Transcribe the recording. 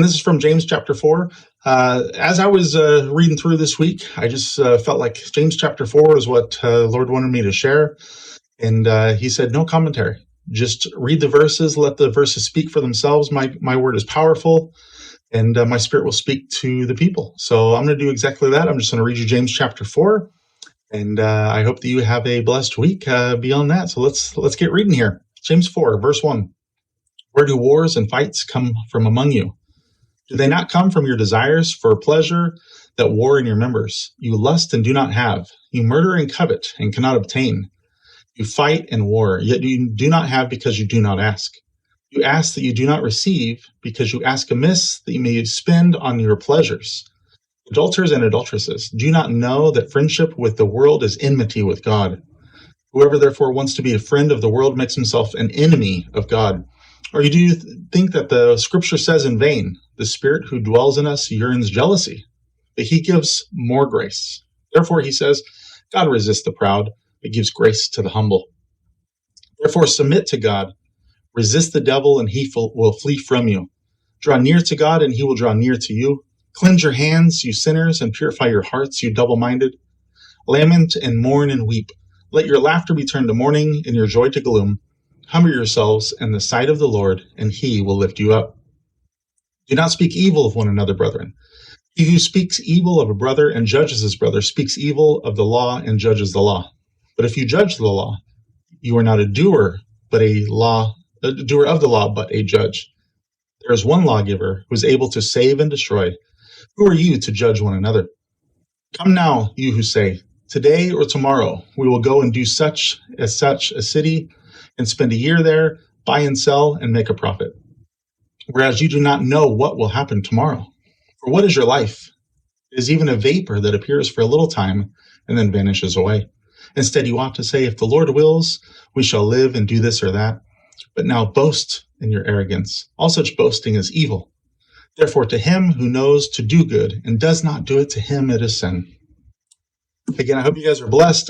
This is from James chapter 4. As I was reading through this week, I just felt like James chapter 4 is what the Lord wanted me to share. And he said, no commentary. Just read the verses, let the verses speak for themselves. My word is powerful, and my spirit will speak to the people. So I'm going to do exactly that. I'm just going to read you James chapter 4, and I hope that you have a blessed week beyond that. So let's get reading here. James 4, verse 1. Where do wars and fights come from among you? Do they not come from your desires for pleasure that war in your members? You lust and do not have. You murder and covet and cannot obtain. You fight and war, yet you do not have because you do not ask. You ask that you do not receive because you ask amiss that you may spend on your pleasures. Adulterers and adulteresses, do you not know that friendship with the world is enmity with God? Whoever therefore wants to be a friend of the world makes himself an enemy of God. Or do you think that the scripture says in vain, the Spirit who dwells in us yearns jealousy, but he gives more grace? Therefore, he says, God resists the proud, but gives grace to the humble. Therefore, submit to God, resist the devil, and he will flee from you. Draw near to God, and he will draw near to you. Cleanse your hands, you sinners, and purify your hearts, you double-minded. Lament and mourn and weep. Let your laughter be turned to mourning, and your joy to gloom. Humble yourselves in the sight of the Lord, and he will lift you up. Do not speak evil of one another, brethren. He who speaks evil of a brother and judges his brother speaks evil of the law and judges the law. But if you judge the law, you are not a doer of the law, but a judge. There is one lawgiver who is able to save and destroy. Who are you to judge one another? Come now, you who say, today or tomorrow we will go and do such a city, and spend a year there, buy and sell, and make a profit. Whereas you do not know what will happen tomorrow. For what is your life? It is even a vapor that appears for a little time and then vanishes away. Instead, you ought to say, if the Lord wills, we shall live and do this or that. But now boast in your arrogance. All such boasting is evil. Therefore, to him who knows to do good and does not do it, to him it is sin. Again, I hope you guys are blessed.